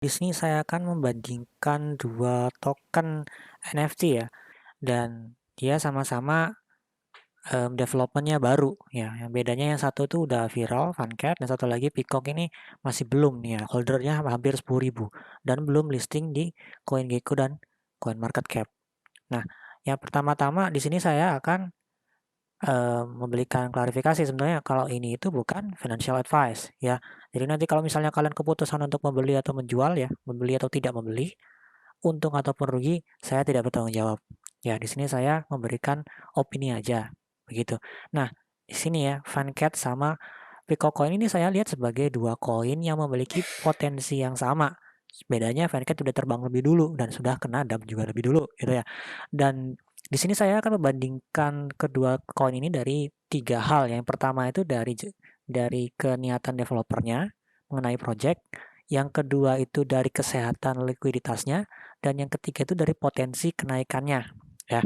Di sini saya akan membandingkan dua token NFT ya, dan dia sama-sama development baru ya. Yang bedanya yang satu tuh udah viral, Funcat, dan satu lagi Peacock ini masih belum nih ya. Holdernya hampir 10.000 dan belum listing di CoinGecko dan CoinMarketCap. Nah, yang pertama-tama di sini saya akan memberikan klarifikasi sebenarnya kalau ini itu bukan financial advice ya. Jadi nanti kalau misalnya kalian keputusan untuk membeli atau menjual ya, membeli atau tidak membeli, untung ataupun rugi, saya tidak bertanggung jawab. Ya, di sini saya memberikan opini aja, begitu. Nah, di sini ya, Funcat sama Peacock Coin ini saya lihat sebagai dua koin yang memiliki potensi yang sama. Bedanya Funcat sudah terbang lebih dulu dan sudah kena dump juga lebih dulu, gitu ya. Dan di sini saya akan membandingkan kedua koin ini dari tiga hal. Yang pertama itu dari keniatan developernya mengenai project. Yang kedua itu dari kesehatan likuiditasnya, dan yang ketiga itu dari potensi kenaikannya, ya.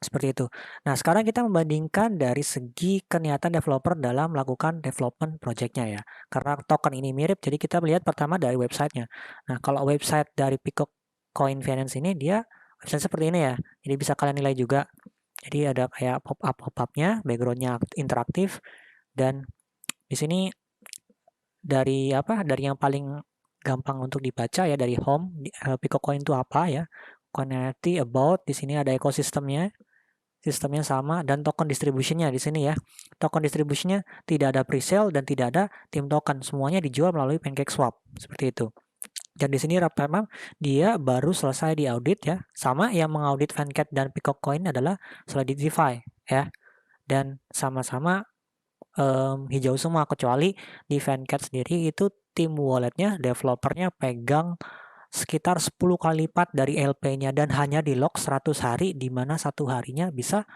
Seperti itu. Nah, sekarang kita membandingkan dari segi keniatan developer dalam melakukan development project-nya ya. Karena token ini mirip, jadi kita melihat pertama dari websitenya. Nah, kalau website dari Peacock Coin Finance ini dia website seperti ini ya. Jadi bisa kalian nilai juga. Jadi ada kayak pop-up-nya, background-nya interaktif, dan di sini dari yang paling gampang untuk dibaca ya, dari home, Peacock Coin itu apa ya? Coin NFT, about, di sini ada ekosistemnya, sistemnya sama, dan token distributionnya di sini ya. Token distributionnya tidak ada presale dan tidak ada tim token, semuanya dijual melalui PancakeSwap seperti itu. Dan di sini memang dia baru selesai di audit ya. Sama yang mengaudit Funcat dan Peacock Coin adalah Solidify ya. Dan sama-sama hijau semua, kecuali di Funcat sendiri itu tim walletnya, developernya pegang sekitar 10 kali lipat dari LP-nya dan hanya di lock 100 hari, di mana satu harinya bisa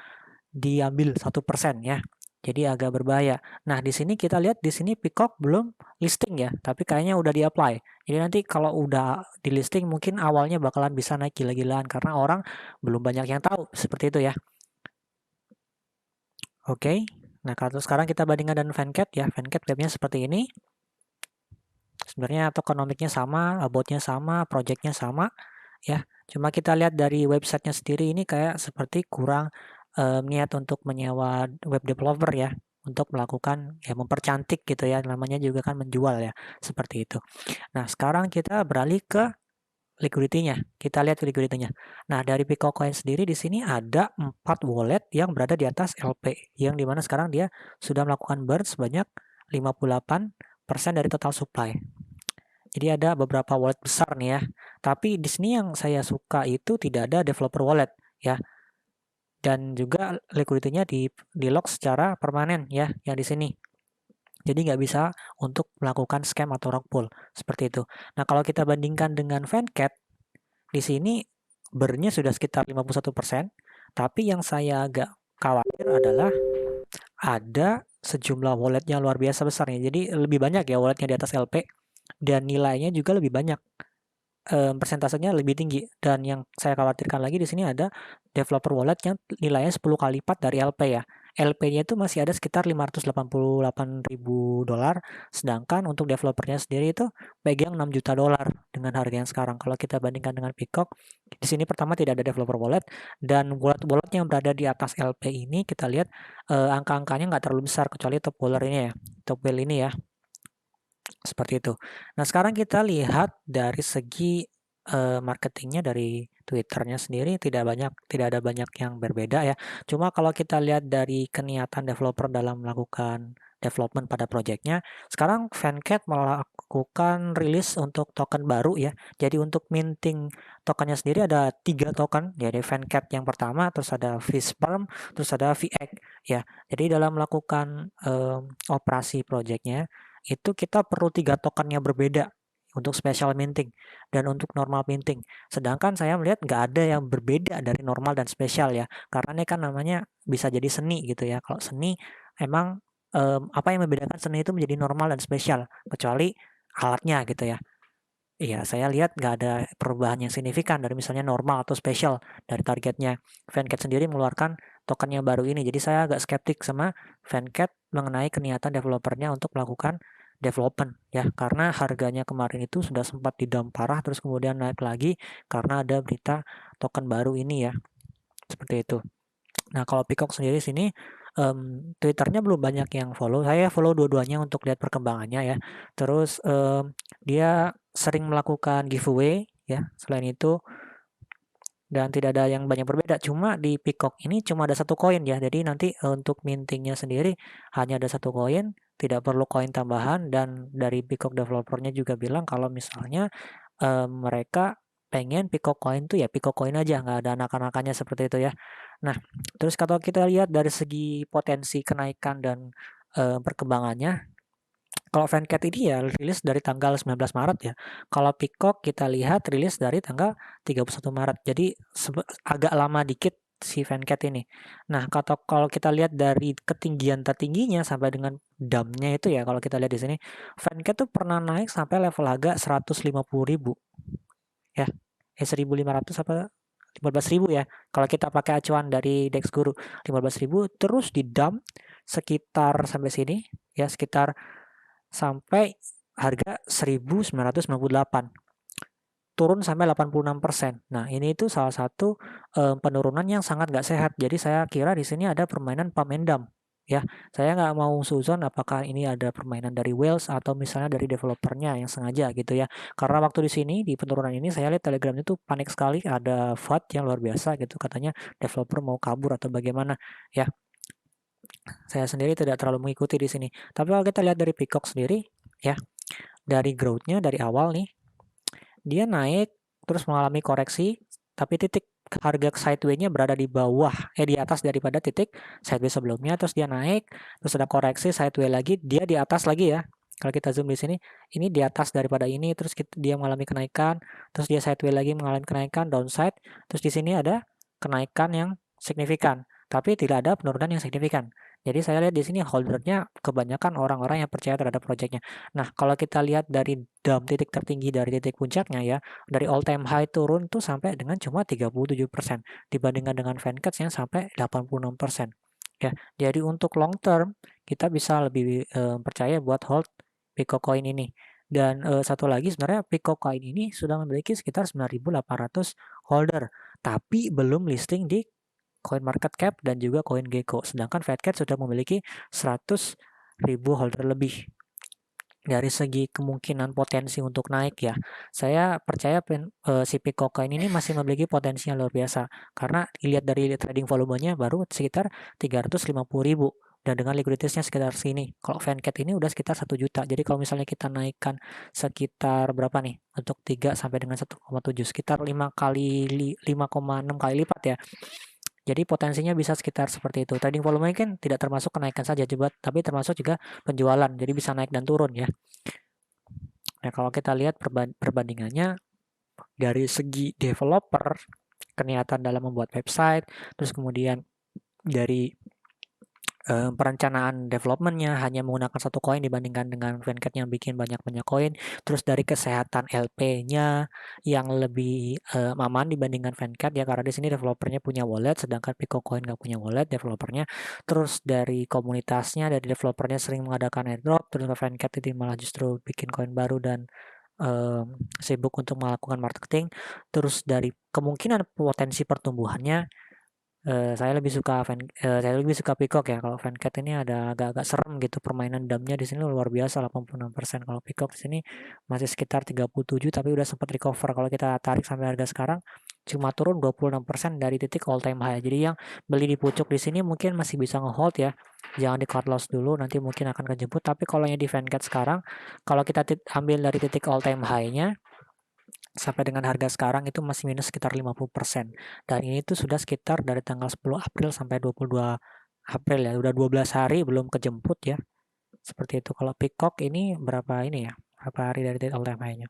diambil 1% ya. Jadi agak berbahaya. Nah, di sini kita lihat di sini Peacock belum listing ya, tapi kayaknya udah di-apply. Jadi nanti kalau udah di listing mungkin awalnya bakalan bisa naik gila-gilaan karena orang belum banyak yang tahu, seperti itu ya. Oke. Nah, kalau sekarang kita bandingkan dengan Funcat ya. Funcat webnya seperti ini. Sebenarnya tokenomicnya sama, about-nya sama, project-nya sama ya. Cuma kita lihat dari websitenya sendiri ini kayak seperti kurang niat untuk menyewa web developer ya, untuk melakukan ya mempercantik gitu ya, namanya juga kan menjual ya, seperti itu. Nah, sekarang kita beralih ke liquidity-nya. Kita lihat liquidity-nya. Nah, dari Peacock Coin sendiri di sini ada 4 wallet yang berada di atas LP, yang dimana sekarang dia sudah melakukan burn sebanyak 58% dari total supply. Jadi ada beberapa wallet besar nih ya. Tapi di sini yang saya suka itu tidak ada developer wallet ya. Dan juga liquidity-nya di lock secara permanen ya, yang di sini. Jadi nggak bisa untuk melakukan scam atau rug pull seperti itu. Nah, kalau kita bandingkan dengan Funcat, di sini burn-nya sudah sekitar 51%, tapi yang saya agak khawatir adalah ada sejumlah wallet yang luar biasa besar nih. Jadi lebih banyak ya walletnya di atas LP, dan nilainya juga lebih banyak, persentasenya lebih tinggi. Dan yang saya khawatirkan lagi di sini ada developer wallet yang nilainya 10 kali lipat dari LP ya. LP-nya itu masih ada sekitar $588.000, sedangkan untuk developernya sendiri itu pegang $6 juta dengan harga yang sekarang. Kalau kita bandingkan dengan Peacock, di sini pertama tidak ada developer wallet, dan wallet-wallet yang berada di atas LP ini kita lihat angka-angkanya nggak terlalu besar kecuali top wallet ini ya, top whale ini ya. Seperti itu. Nah, sekarang kita lihat dari segi marketingnya dari Twitternya sendiri tidak ada banyak yang berbeda ya. Cuma kalau kita lihat dari keniatan developer dalam melakukan development pada projectnya, sekarang Funcat melakukan rilis untuk token baru ya. Jadi untuk minting tokennya sendiri ada 3 token, jadi Funcat yang pertama, terus ada Fishsperm, terus ada VX ya. Jadi dalam melakukan operasi projectnya itu kita perlu 3 token yang berbeda untuk special minting dan untuk normal minting. Sedangkan saya melihat nggak ada yang berbeda dari normal dan spesial ya. Karena ini kan namanya bisa jadi seni gitu ya. Kalau seni emang apa yang membedakan seni itu menjadi normal dan spesial, kecuali alatnya gitu ya. Iya, saya lihat nggak ada perubahan yang signifikan dari misalnya normal atau spesial dari targetnya. Funcat sendiri mengeluarkan token yang baru ini. Jadi saya agak skeptik sama Funcat mengenai keniatan developernya untuk melakukan development ya, karena harganya kemarin itu sudah sempat di-dump parah terus kemudian naik lagi karena ada berita token baru ini ya, seperti itu. Nah, kalau Peacock sendiri sini Twitternya belum banyak yang follow. Saya follow dua-duanya untuk lihat perkembangannya ya. Terus dia sering melakukan giveaway ya. Selain itu dan tidak ada yang banyak berbeda. Cuma di Peacock ini cuma ada satu koin ya. Jadi nanti untuk mintingnya sendiri hanya ada satu koin, tidak perlu koin tambahan. Dan dari Peacock developernya juga bilang kalau misalnya mereka pengen Peacock coin tuh ya Peacock coin aja, nggak ada anak-anakannya seperti itu ya. Nah, terus kalau kita lihat dari segi potensi kenaikan dan perkembangannya, kalau Fancat ini ya rilis dari tanggal 19 Maret ya. Kalau Peacock kita lihat rilis dari tanggal 31 Maret. Jadi agak lama dikit si Fancat ini. Nah, kalau kita lihat dari ketinggian tertingginya sampai dengan dump-nya itu ya, kalau kita lihat di sini, Fancat tuh pernah naik sampai level harga 150.000 ya. 1.500 apa 15.000 ya. Kalau kita pakai acuan dari Dex Guru 15.000 terus di dump sekitar sampai sini ya, sekitar sampai harga 1.998, turun sampai 86%. Nah, ini itu salah satu penurunan yang sangat nggak sehat. Jadi saya kira di sini ada permainan pump and dump ya. Saya nggak mau suzon apakah ini ada permainan dari whales atau misalnya dari developernya yang sengaja gitu ya. Karena waktu di sini di penurunan ini saya lihat Telegram itu panik sekali, ada FUD yang luar biasa gitu, katanya developer mau kabur atau bagaimana ya. Saya sendiri tidak terlalu mengikuti di sini. Tapi kalau kita lihat dari Peacock sendiri, ya, dari growth-nya dari awal nih, dia naik terus mengalami koreksi, tapi titik harga sideways-nya berada di bawah, di atas daripada titik sideways sebelumnya, terus dia naik, terus ada koreksi sideways lagi, dia di atas lagi ya. Kalau kita zoom di sini, ini di atas daripada ini, terus dia mengalami kenaikan, terus dia sideways lagi mengalami kenaikan, downside, terus di sini ada kenaikan yang signifikan, tapi tidak ada penurunan yang signifikan. Jadi saya lihat di sini holdernya kebanyakan orang-orang yang percaya terhadap proyeknya. Nah, kalau kita lihat dari titik tertinggi dari titik puncaknya ya, dari all time high turun tuh sampai dengan cuma 37% dibandingkan dengan Fancats yang sampai 86%. Ya, jadi untuk long term kita bisa lebih percaya buat hold Peacock Coin ini. Dan satu lagi sebenarnya Peacock Coin ini sudah memiliki sekitar 9.800 holder, tapi belum listing di CoinMarketCap dan juga CoinGecko. Sedangkan Fatcat sudah memiliki 100.000 holder lebih. Dari segi kemungkinan potensi untuk naik ya, saya percaya si Peacock Coin ini masih memiliki potensi yang luar biasa. Karena dilihat dari trading volumenya baru sekitar 350.000 dan dengan likuiditasnya sekitar sini. Kalau Fancat ini udah sekitar 1 juta. Jadi kalau misalnya kita naikkan sekitar berapa nih untuk 3 sampai dengan 1,7, sekitar 5,6 kali lipat ya. Jadi potensinya bisa sekitar seperti itu. Trading volume kan tidak termasuk kenaikan saja, tapi termasuk juga penjualan. Jadi bisa naik dan turun ya. Nah, kalau kita lihat perbandingannya dari segi developer, keniatan dalam membuat website, terus kemudian dari perencanaan developmentnya hanya menggunakan satu koin dibandingkan dengan Fancat yang bikin banyak-banyak koin. Terus dari kesehatan LP-nya yang lebih aman dibandingkan Fancat ya, karena di sini developernya punya wallet, sedangkan Peacock Coin nggak punya wallet developernya. Terus dari komunitasnya, dari developernya sering mengadakan airdrop, terus Fancat itu malah justru bikin koin baru dan sibuk untuk melakukan marketing. Terus dari kemungkinan potensi pertumbuhannya, saya lebih suka Peacock ya. Kalau Fancat ini ada agak-agak serem gitu, permainan dump-nya di sini luar biasa 86%. Kalau Peacock di sini masih sekitar 37 tapi udah sempat recover. Kalau kita tarik sampai harga sekarang cuma turun 26% dari titik all time high. Jadi yang beli di pucuk di sini mungkin masih bisa nge-hold ya. Jangan di cut loss dulu, nanti mungkin akan kejemput. Tapi kalau yang di Fancat sekarang, kalau kita ambil dari titik all time high-nya sampai dengan harga sekarang itu masih minus sekitar 50%. Dan ini tuh sudah sekitar dari tanggal 10 April sampai 22 April ya. Udah 12 hari belum kejemput ya. Seperti itu. Kalau Peacock ini berapa ini ya? Berapa hari dari all time high-nya?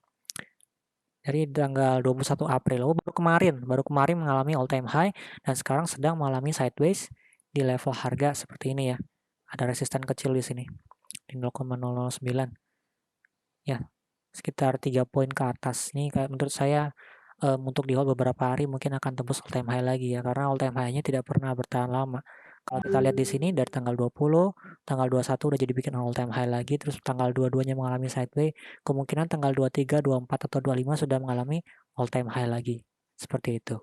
Dari tanggal 21 April. Oh, baru kemarin mengalami all time high dan sekarang sedang mengalami sideways di level harga seperti ini ya. Ada resisten kecil di sini di 0,009. Ya, sekitar 3 poin ke atas. Nih menurut saya untuk di hold beberapa hari mungkin akan tembus all time high lagi ya, karena all time high-nya tidak pernah bertahan lama. Kalau kita lihat di sini dari tanggal 20, tanggal 21 udah jadi bikin all time high lagi, terus tanggal 22-nya mengalami sideway, kemungkinan tanggal 23, 24 atau 25 sudah mengalami all time high lagi. Seperti itu.